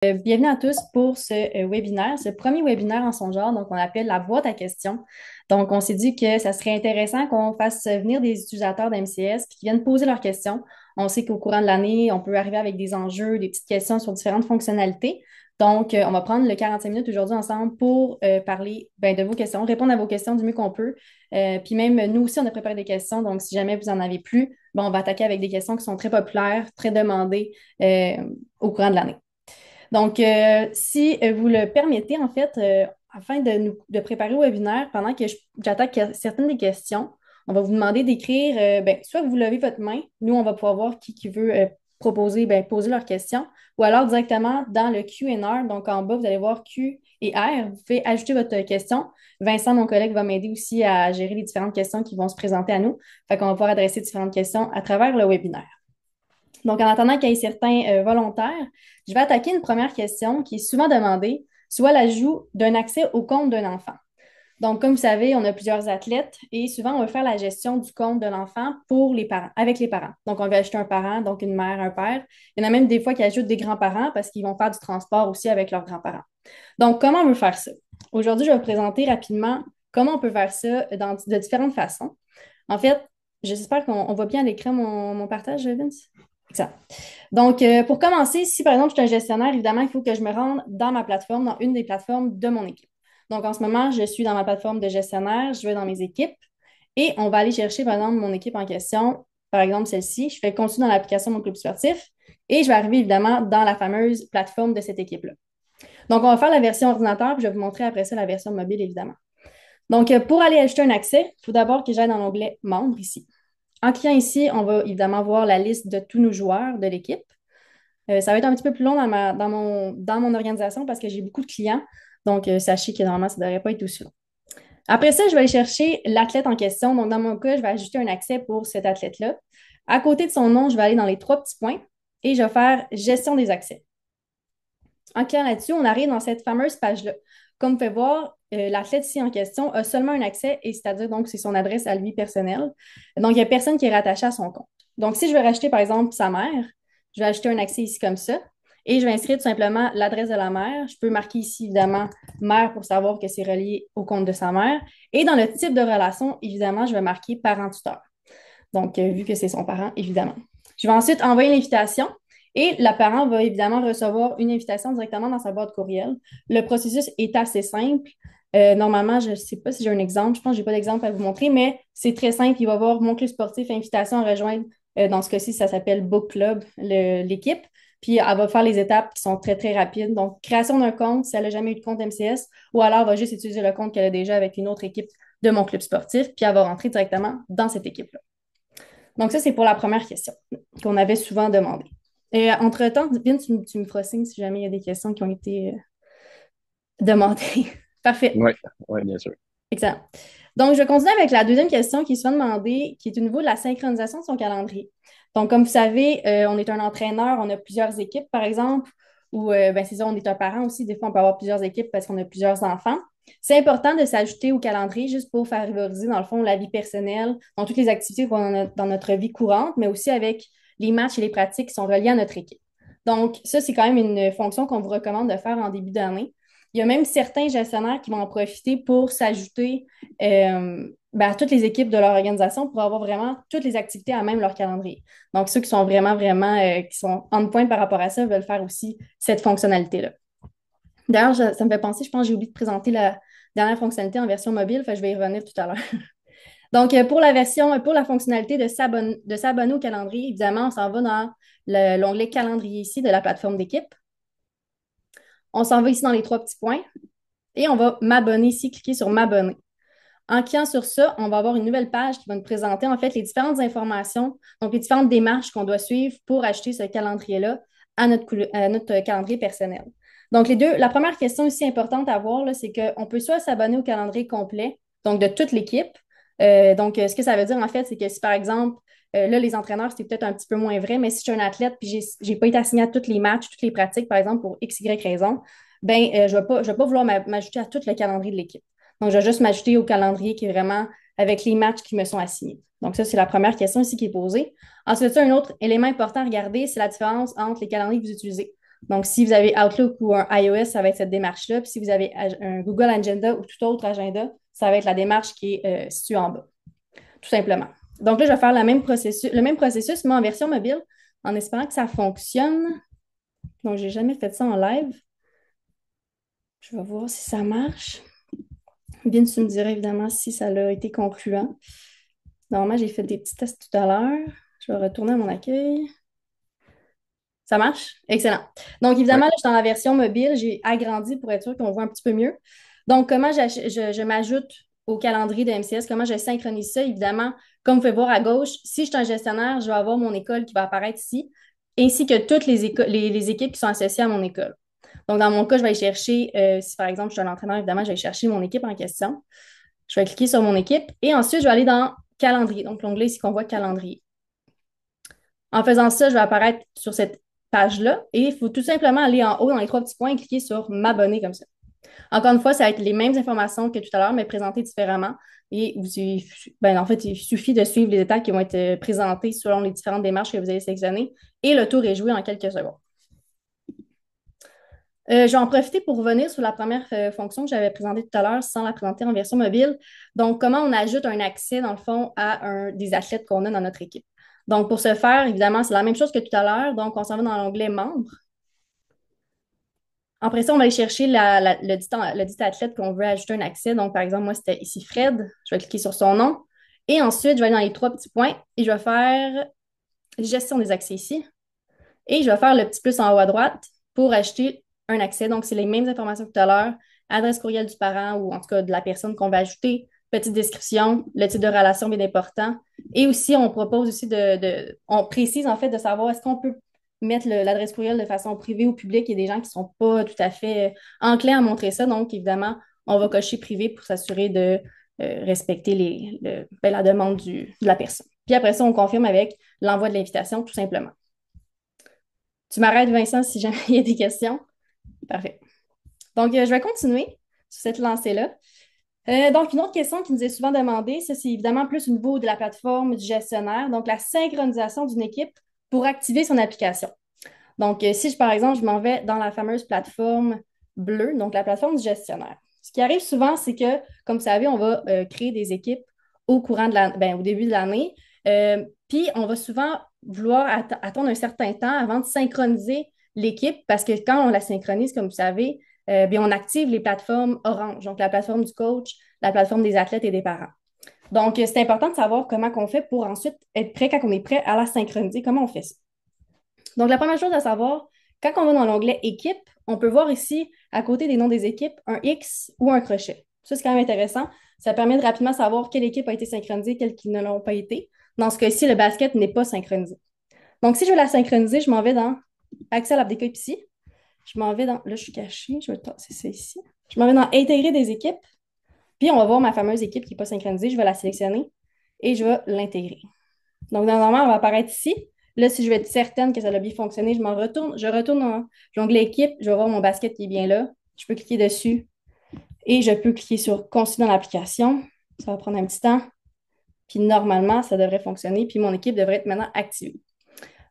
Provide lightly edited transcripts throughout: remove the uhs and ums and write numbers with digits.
Bienvenue à tous pour ce webinaire, ce premier webinaire en son genre, donc on appelle la boîte à questions. Donc, on s'est dit que ça serait intéressant qu'on fasse venir des utilisateurs d'MCS qui viennent poser leurs questions. On sait qu'au courant de l'année, on peut arriver avec des enjeux, des petites questions sur différentes fonctionnalités. Donc, on va prendre le 45 minutes aujourd'hui ensemble pour parler de vos questions, répondre à vos questions du mieux qu'on peut. Puis même, nous aussi, on a préparé des questions. Donc, si jamais vous en avez plus, on va attaquer avec des questions qui sont très populaires, très demandées au courant de l'année. Donc, si vous le permettez, en fait, afin de préparer le webinaire, pendant que j'attaque certaines des questions, on va vous demander d'écrire, soit vous levez votre main, nous, on va pouvoir voir qui veut poser leurs questions, ou alors directement dans le Q&R, donc en bas, vous allez voir Q et R, vous pouvez ajouter votre question. Vincent, mon collègue, va m'aider aussi à gérer les différentes questions qui vont se présenter à nous. Fait qu'on va pouvoir adresser différentes questions à travers le webinaire. Donc, en attendant qu'il y ait certains volontaires, je vais attaquer une première question qui est souvent demandée, soit l'ajout d'un accès au compte d'un enfant. Donc, comme vous savez, on a plusieurs athlètes et souvent, on va faire la gestion du compte de l'enfant pour les parents, avec les parents. Donc, on va ajouter un parent, donc une mère, un père. Il y en a même des fois qui ajoutent des grands-parents parce qu'ils vont faire du transport aussi avec leurs grands-parents. Donc, comment on veut faire ça? Aujourd'hui, je vais vous présenter rapidement comment on peut faire ça de différentes façons. En fait, j'espère qu'on voit bien à l'écran mon partage, Vince. Excellent. Donc, pour commencer, si par exemple je suis un gestionnaire, évidemment, il faut que je me rende dans ma plateforme, dans une des plateformes de mon équipe. Donc, en ce moment, je suis dans ma plateforme de gestionnaire, je vais dans mes équipes et on va aller chercher, par exemple, mon équipe en question, par exemple celle-ci. Je fais continuer dans l'application Mon Club Sportif et je vais arriver évidemment dans la fameuse plateforme de cette équipe-là. Donc, on va faire la version ordinateur, puis je vais vous montrer après ça la version mobile, évidemment. Donc, pour aller ajouter un accès, il faut d'abord que j'aille dans l'onglet Membres ici. En cliquant ici, on va évidemment voir la liste de tous nos joueurs de l'équipe. Ça va être un petit peu plus long dans mon organisation parce que j'ai beaucoup de clients. Donc, sachez que normalement, ça ne devrait pas être aussi long. Après ça, je vais aller chercher l'athlète en question. Donc, dans mon cas, je vais ajouter un accès pour cet athlète-là. À côté de son nom, je vais aller dans les trois petits points et je vais faire gestion des accès. En cliquant là-dessus, on arrive dans cette fameuse page-là. Comme vous pouvez voir, l'athlète ici en question a seulement un accès, et c'est-à-dire donc c'est son adresse à lui personnelle. Donc, il n'y a personne qui est rattaché à son compte. Donc, si je veux racheter, par exemple, sa mère, je vais ajouter un accès ici comme ça, et je vais inscrire tout simplement l'adresse de la mère. Je peux marquer ici, évidemment, mère pour savoir que c'est relié au compte de sa mère. Et dans le type de relation, évidemment, je vais marquer parent-tuteur. Donc, vu que c'est son parent, évidemment. Je vais ensuite envoyer l'invitation et le parent va évidemment recevoir une invitation directement dans sa boîte courriel. Le processus est assez simple. Normalement, je ne sais pas si j'ai un exemple. Je pense que je n'ai pas d'exemple à vous montrer, mais c'est très simple. Il va voir mon club sportif, invitation à rejoindre. Dans ce cas-ci, ça s'appelle Book Club, l'équipe. Puis, elle va faire les étapes qui sont très, très rapides. Donc, création d'un compte, si elle n'a jamais eu de compte MCS, ou alors elle va juste utiliser le compte qu'elle a déjà avec une autre équipe de mon club sportif, puis elle va rentrer directement dans cette équipe-là. Donc, ça, c'est pour la première question qu'on avait souvent demandé. Et entre-temps, Vince, tu me feras signe si jamais il y a des questions qui ont été demandées. Parfait. Oui, oui, bien sûr. Excellent. Donc, je vais continuer avec la deuxième question qui est souvent demandée, qui est au niveau de la synchronisation de son calendrier. Donc, comme vous savez, on est un entraîneur, on a plusieurs équipes, par exemple, ou c'est ça, on est un parent aussi. Des fois, on peut avoir plusieurs équipes parce qu'on a plusieurs enfants. C'est important de s'ajouter au calendrier juste pour favoriser, dans le fond, la vie personnelle, dans toutes les activités qu'on a dans notre vie courante, mais aussi avec les matchs et les pratiques qui sont reliés à notre équipe. Donc, ça, c'est quand même une fonction qu'on vous recommande de faire en début d'année. Il y a même certains gestionnaires qui vont en profiter pour s'ajouter à toutes les équipes de leur organisation pour avoir vraiment toutes les activités à même leur calendrier. Donc, ceux qui sont vraiment, vraiment, qui sont on point par rapport à ça, veulent faire aussi cette fonctionnalité-là. D'ailleurs, ça me fait penser, je pense que j'ai oublié de présenter la dernière fonctionnalité en version mobile, fait, je vais y revenir tout à l'heure. Donc, pour la fonctionnalité de s'abonner au calendrier, évidemment, on s'en va dans l'onglet calendrier ici de la plateforme d'équipe. On s'en va ici dans les trois petits points et on va m'abonner ici, cliquer sur m'abonner. En cliquant sur ça, on va avoir une nouvelle page qui va nous présenter en fait les différentes informations, donc les différentes démarches qu'on doit suivre pour acheter ce calendrier-là à notre calendrier personnel. Donc, la première question aussi importante à voir, là, c'est qu'on peut soit s'abonner au calendrier complet, donc de toute l'équipe. Donc, ce que ça veut dire, en fait, c'est que si, par exemple, là, les entraîneurs, c'est peut-être un petit peu moins vrai, mais si je suis un athlète puis j'ai pas été assigné à tous les matchs, toutes les pratiques, par exemple, pour X, Y raison, je vais pas vouloir m'ajouter à tout le calendrier de l'équipe. Donc, je vais juste m'ajouter au calendrier qui est vraiment avec les matchs qui me sont assignés. Donc, ça, c'est la première question ici qui est posée. Ensuite, un autre élément important à regarder, c'est la différence entre les calendriers que vous utilisez. Donc, si vous avez Outlook ou un iOS, ça va être cette démarche-là. Puis si vous avez un Google Agenda ou tout autre agenda, ça va être la démarche qui est située en bas, tout simplement. Donc là, je vais faire le même processus, mais en version mobile, en espérant que ça fonctionne. Donc, je n'ai jamais fait ça en live. Je vais voir si ça marche. Bien, tu me dirais évidemment si ça a été concluant. Normalement, j'ai fait des petits tests tout à l'heure. Je vais retourner à mon accueil. Ça marche? Excellent. Donc, évidemment, Ouais. là, je suis dans la version mobile. J'ai agrandi pour être sûr qu'on voit un petit peu mieux. Donc, comment je m'ajoute au calendrier de MCS? Comment je synchronise ça? Évidemment, comme vous pouvez voir à gauche, si je suis un gestionnaire, je vais avoir mon école qui va apparaître ici, ainsi que toutes les équipes qui sont associées à mon école. Donc, dans mon cas, je vais aller chercher, si par exemple je suis un entraîneur, évidemment, je vais aller chercher mon équipe en question. Je vais cliquer sur mon équipe et ensuite, je vais aller dans calendrier. Donc, l'onglet ici qu'on voit calendrier. En faisant ça, je vais apparaître sur cette page-là et il faut tout simplement aller en haut dans les trois petits points et cliquer sur m'abonner comme ça. Encore une fois, ça va être les mêmes informations que tout à l'heure, mais présentées différemment. Et en fait, il suffit de suivre les étapes qui vont être présentées selon les différentes démarches que vous allez sélectionner et le tour est joué en quelques secondes. Je vais en profiter pour revenir sur la première fonction que j'avais présentée tout à l'heure sans la présenter en version mobile. Donc, comment on ajoute un accès, dans le fond, à des athlètes qu'on a dans notre équipe. Donc, pour ce faire, évidemment, c'est la même chose que tout à l'heure. Donc, on s'en va dans l'onglet membres. Après ça, on va aller chercher le dit athlète qu'on veut ajouter un accès. Donc, par exemple, moi, c'était ici Fred. Je vais cliquer sur son nom. Et ensuite, je vais aller dans les trois petits points et je vais faire gestion des accès ici. Et je vais faire le petit plus en haut à droite pour acheter un accès. Donc, c'est les mêmes informations que tout à l'heure. Adresse courriel du parent ou en tout cas de la personne qu'on va ajouter. Petite description, le type de relation bien important. Et aussi, on propose aussi on précise en fait de savoir est-ce qu'on peut mettre l'adresse courriel de façon privée ou publique. Il y a des gens qui ne sont pas tout à fait enclins à montrer ça. Donc, évidemment, on va cocher privé pour s'assurer de respecter la demande de la personne. Puis après ça, on confirme avec l'envoi de l'invitation, tout simplement. Tu m'arrêtes, Vincent, si jamais il y a des questions. Parfait. Donc, je vais continuer sur cette lancée-là. Donc, une autre question qui nous est souvent demandée, ça, c'est évidemment plus au niveau de la plateforme du gestionnaire, donc la synchronisation d'une équipe pour activer son application. Donc, si par exemple, je m'en vais dans la fameuse plateforme bleue, donc la plateforme du gestionnaire. Ce qui arrive souvent, c'est que, comme vous savez, on va créer des équipes au début de l'année. Puis, on va souvent vouloir attendre un certain temps avant de synchroniser l'équipe parce que quand on la synchronise, comme vous savez, bien, on active les plateformes orange, donc la plateforme du coach, la plateforme des athlètes et des parents. Donc, c'est important de savoir comment on fait pour ensuite être prêt quand on est prêt à la synchroniser, comment on fait ça. Donc, la première chose à savoir, quand on va dans l'onglet Équipe, on peut voir ici, à côté des noms des équipes, un X ou un crochet. Ça, c'est quand même intéressant. Ça permet de rapidement savoir quelle équipe a été synchronisée, quelles qui ne l'ont pas été. Dans ce cas-ci, le basket n'est pas synchronisé. Donc, si je veux la synchroniser, je m'en vais dans Accès à l'application ici. Je m'en vais dans. Là, je suis cachée. Je vais tasser ça ici. Je m'en vais dans Intégrer des équipes. Puis, on va voir ma fameuse équipe qui n'est pas synchronisée. Je vais la sélectionner et je vais l'intégrer. Donc, normalement, elle va apparaître ici. Là, si je veux être certaine que ça a bien fonctionné, je retourne dans l'onglet équipe, je vais voir mon basket qui est bien là. Je peux cliquer dessus et je peux cliquer sur Consulter dans l'application. Ça va prendre un petit temps. Puis normalement, ça devrait fonctionner. Puis mon équipe devrait être maintenant activée.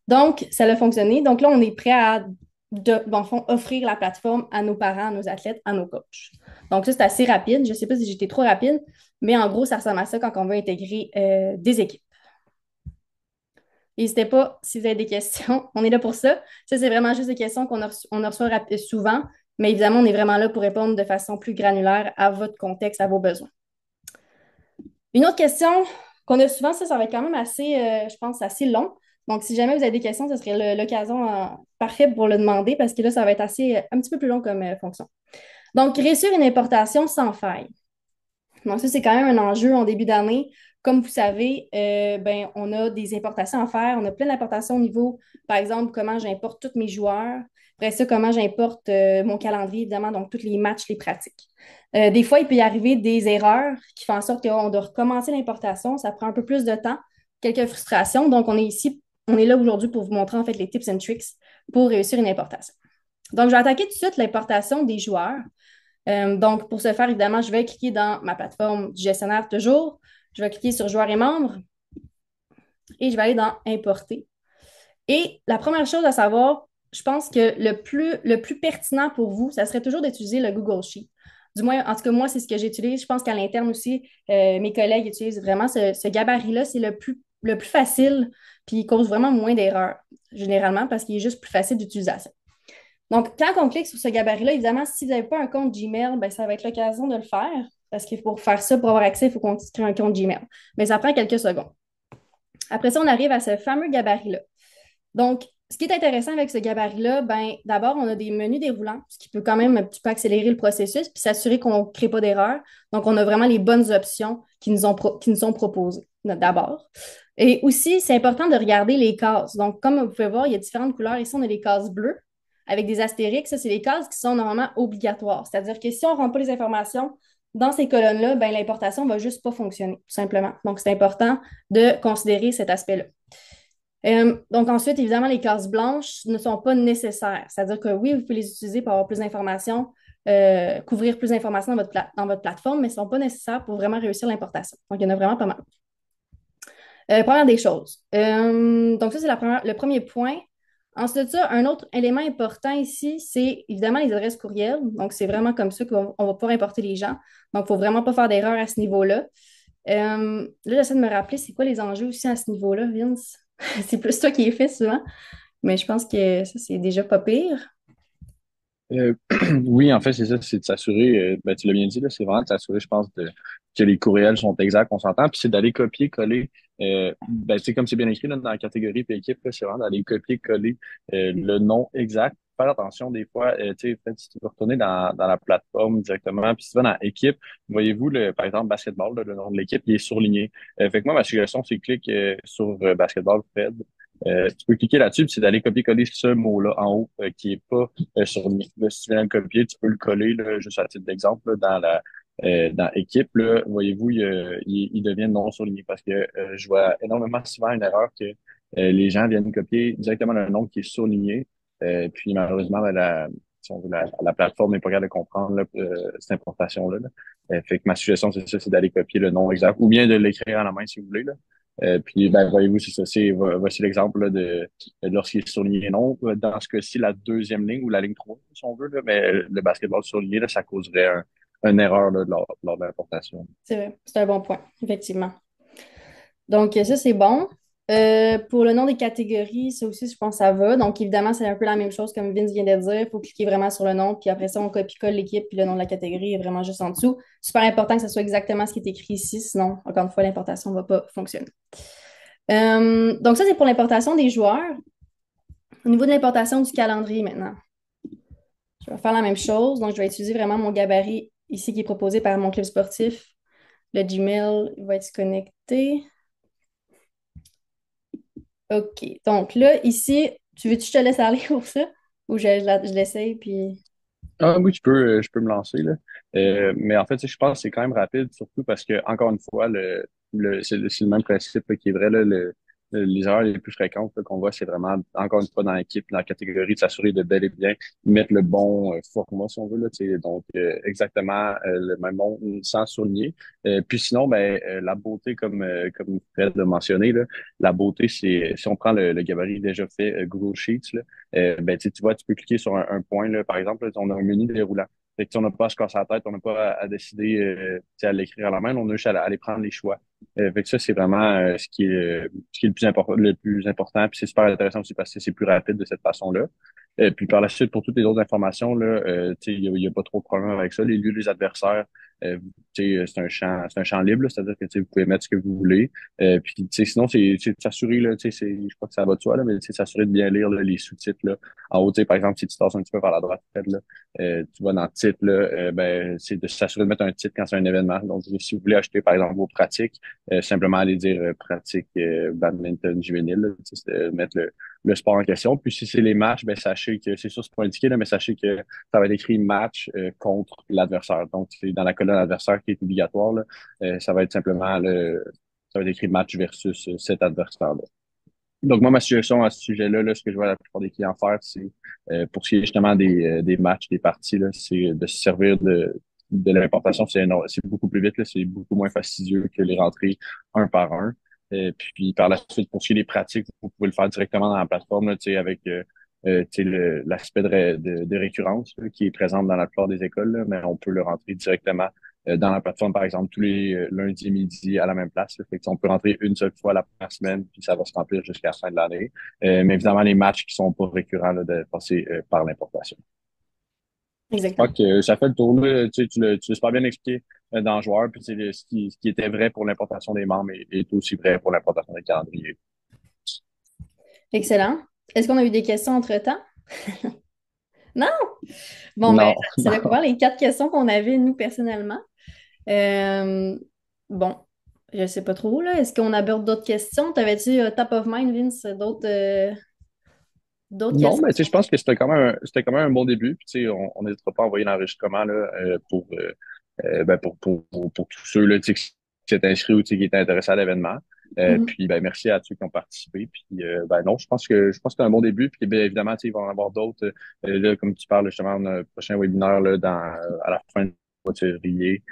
Donc, ça a fonctionné. Donc là, on est prêt à, dans le fond, offrir la plateforme à nos parents, à nos athlètes, à nos coachs. Donc, ça, c'est assez rapide. Je ne sais pas si j'étais trop rapide, mais en gros, ça ressemble à ça quand on veut intégrer des équipes. N'hésitez pas si vous avez des questions. On est là pour ça. Ça, c'est vraiment juste des questions on reçoit souvent, mais évidemment, on est vraiment là pour répondre de façon plus granulaire à votre contexte, à vos besoins. Une autre question qu'on a souvent, ça va être quand même assez, je pense, assez long. Donc, si jamais vous avez des questions, ce serait l'occasion parfaite pour le demander parce que là, ça va être assez, un petit peu plus long comme fonction. Donc, réussir une importation sans faille. Donc, ça, c'est quand même un enjeu en début d'année. Comme vous savez, ben, on a des importations à faire. On a plein d'importations au niveau, par exemple, comment j'importe tous mes joueurs. Après ça, comment j'importe mon calendrier, évidemment, donc tous les matchs, les pratiques. Des fois, il peut y arriver des erreurs qui font en sorte qu'on doit recommencer l'importation. Ça prend un peu plus de temps, quelques frustrations. Donc, on est là aujourd'hui pour vous montrer en fait les tips and tricks pour réussir une importation. Donc, je vais attaquer tout de suite l'importation des joueurs. Donc, pour ce faire, évidemment, je vais cliquer dans ma plateforme du gestionnaire toujours. Je vais cliquer sur joueurs et membres et je vais aller dans importer. Et la première chose à savoir, je pense que le plus pertinent pour vous, ça serait toujours d'utiliser le Google Sheet. Du moins, en tout cas, moi, c'est ce que j'utilise. Je pense qu'à l'interne aussi, mes collègues utilisent vraiment ce gabarit-là. C'est le plus facile, puis il cause vraiment moins d'erreurs, généralement, parce qu'il est juste plus facile d'utilisation. Donc, quand on clique sur ce gabarit-là, évidemment, si vous n'avez pas un compte Gmail, ben, ça va être l'occasion de le faire, parce que pour faire ça, pour avoir accès, il faut qu'on crée un compte Gmail. Mais ça prend quelques secondes. Après ça, on arrive à ce fameux gabarit-là. Donc, ce qui est intéressant avec ce gabarit-là, ben, d'abord, on a des menus déroulants, ce qui peut quand même un petit peu accélérer le processus puis s'assurer qu'on ne crée pas d'erreur. Donc, on a vraiment les bonnes options qui nous sont proposées, d'abord. Et aussi, c'est important de regarder les cases. Donc, comme vous pouvez voir, il y a différentes couleurs. Ici, on a les cases bleues avec des astérix. Ça, c'est les cases qui sont normalement obligatoires. C'est-à-dire que si on ne rentre pas les informations dans ces colonnes-là, ben, l'importation ne va juste pas fonctionner, tout simplement. Donc, c'est important de considérer cet aspect-là. Donc ensuite, évidemment, les cases blanches ne sont pas nécessaires. C'est-à-dire que oui, vous pouvez les utiliser pour avoir plus d'informations, couvrir plus d'informations dans votre plateforme, mais elles ne sont pas nécessaires pour vraiment réussir l'importation. Donc, il y en a vraiment pas mal. Première des choses. Donc ça, c'est le premier point. Ensuite de ça, un autre élément important ici, c'est évidemment les adresses courriels. Donc, c'est vraiment comme ça qu'on va pouvoir importer les gens. Donc, il ne faut vraiment pas faire d'erreur à ce niveau-là. Là, j'essaie de me rappeler, c'est quoi les enjeux aussi à ce niveau-là, Vince? C'est plus toi qui es fait souvent, mais je pense que ça, c'est déjà pas pire. Euh, oui, en fait, c'est ça, c'est de s'assurer, ben, tu l'as bien dit, là, c'est vraiment de s'assurer, je pense, que les courriels sont exacts, on s'entend, puis c'est d'aller copier-coller, ben, tu sais, comme c'est bien écrit là, dans la catégorie puis équipe, là, c'est vraiment d'aller copier-coller le nom exact. Faire attention des fois, tu sais, peut-être si tu veux retourner dans la plateforme directement, puis si tu vas dans équipe, voyez-vous, par exemple, basketball, là, le nom de l'équipe, il est surligné. Fait que moi, ma suggestion, c'est clique sur basketball Fed. Tu peux cliquer là-dessus, puis c'est d'aller copier-coller ce mot-là en haut qui est pas sur là, si tu viens de le copier, tu peux le coller là, juste à titre d'exemple là, dans équipe. Là, voyez-vous, il devient non surligné parce que je vois énormément souvent une erreur que les gens viennent copier directement le nom qui est surligné. Puis malheureusement, ben, si on veut, la plateforme n'est pas capable de comprendre là, cette importation-là. Là. Fait que ma suggestion, c'est ça, c'est d'aller copier le nom exact ou bien de l'écrire à la main si vous voulez. Là. Puis, ben, voyez-vous, c'est ça. Voici l'exemple là, de lorsqu'il est surligné non. Dans ce cas-ci, la deuxième ligne ou la ligne 3, si on veut, là, mais le basketball surligné, là, ça causerait une erreur là, lors de l'importation. C'est vrai, c'est un bon point, effectivement. Donc, ça, c'est bon. Pour le nom des catégories, ça aussi, je pense que ça va. Donc, évidemment, c'est un peu la même chose comme Vince vient de dire. Il faut cliquer vraiment sur le nom, puis après ça, on copie-colle l'équipe, puis le nom de la catégorie est vraiment juste en dessous. Super important que ce soit exactement ce qui est écrit ici, sinon, encore une fois, l'importation ne va pas fonctionner. Donc, ça, c'est pour l'importation des joueurs. Au niveau de l'importation du calendrier maintenant, je vais faire la même chose. Donc, je vais utiliser vraiment mon gabarit ici qui est proposé par mon club sportif. Le Gmail va être connecté. OK. Donc là, ici, tu veux que je te laisse aller pour ça? Ou je l'essaye, puis... Ah oui, je peux me lancer, là. Mais en fait, tu sais, je pense que c'est quand même rapide, surtout parce que, encore une fois, c'est le même principe là, qui est vrai, là, les erreurs les plus fréquentes là, qu'on voit, c'est vraiment, encore une fois, dans l'équipe, dans la catégorie, de s'assurer de bel et bien mettre le bon format, si on veut, là, tu sais, donc exactement le même nom sans souligner. Puis sinon, ben, la beauté, comme Fred l'a mentionné, là, la beauté, c'est si on prend le gabarit déjà fait Google Sheets, là, ben, tu vois, tu peux cliquer sur un point, là, par exemple, là, on a un menu déroulant. Fait que, on n'a pas à se casser la tête, on n'a pas à décider à l'écrire à la main, on a juste à aller prendre les choix. Fait que ça, c'est vraiment ce qui est le plus important. Puis c'est super intéressant aussi parce que c'est plus rapide de cette façon-là. Puis par la suite, pour toutes les autres informations, là, il y a pas trop de problème avec ça. Les lieux, les adversaires, c'est un champ libre, là, c'est-à-dire que vous pouvez mettre ce que vous voulez. Puis sinon, c'est de s'assurer, là, je crois que ça va de soi, là, mais c'est s'assurer de bien lire là, les sous-titres. Là. En haut, par exemple, si tu tasses un petit peu par la droite, là, tu vas dans le titre, là, ben, c'est de s'assurer de mettre un titre quand c'est un événement. Donc, si vous voulez acheter, par exemple, vos pratiques, simplement aller dire pratique badminton juvénile, là, c'est mettre le sport en question. Puis si c'est les matchs, ben sachez que c'est sûr c'est pas indiqué là, mais sachez que ça va être écrit match contre l'adversaire. Donc c'est dans la colonne adversaire qui est obligatoire là, ça va être simplement ça va être écrit match versus cet adversaire-là. Donc moi ma suggestion à ce sujet-là, là, ce que je vois la plupart des clients faire, c'est pour ce qui est justement des matchs, des parties, là, c'est de se servir de l'importation, c'est beaucoup plus vite, là, c'est beaucoup moins fastidieux que les rentrées un par un. Puis par la suite, pour ce qui est des pratiques, vous pouvez le faire directement dans la plateforme là, tu sais, avec tu sais, l'aspect de récurrence là, qui est présent dans la plupart des écoles, là, mais on peut le rentrer directement dans la plateforme, par exemple, tous les lundis midi à la même place. Là. Fait que, on peut rentrer une seule fois la première semaine, puis ça va se remplir jusqu'à la fin de l'année. Mais évidemment, les matchs qui sont pas récurrents, là, de passer par l'importation. Je crois Exactement. que ça fait le tour. Là. Tu l'as super bien expliqué dans le joueur, puis ce qui était vrai pour l'importation des membres est aussi vrai pour l'importation des calendriers. Excellent. Est-ce qu'on a eu des questions entre-temps? Non? Bon, ben, Non, ça a non. couvert les 4 questions qu'on avait, nous, personnellement. Euh, bon, je sais pas trop, là. Est-ce qu'on aborde d'autres questions? T'avais-tu top of mind, Vince, d'autres Non, mais questions? tu sais, je pense que c'était quand même un bon début. Puis, tu sais, on n'hésitera pas à envoyer l'enregistrement là, pour tous ceux là, tu sais, qui s'étaient inscrits ou tu sais, qui étaient intéressés à l'événement. Mhm. Puis ben, merci à ceux qui ont participé. Puis ben non, je pense que c'est un bon début. Puis bien évidemment, tu sais, il va y en avoir d'autres. Là, comme tu parles justement, on a un prochain webinaire là, à la fin du mois de février.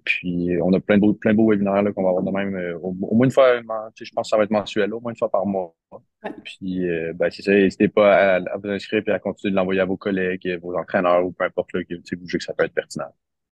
Puis on a plein de beaux webinaires là, qu'on va avoir de même au moins une fois, tu sais, je pense que ça va être mensuel, au moins une fois par mois. Ouais. Puis, ben, c'est ça, n'hésitez pas à vous inscrire et à continuer de l'envoyer à vos collègues, vos entraîneurs ou peu importe là, que vous jugez que ça peut être pertinent.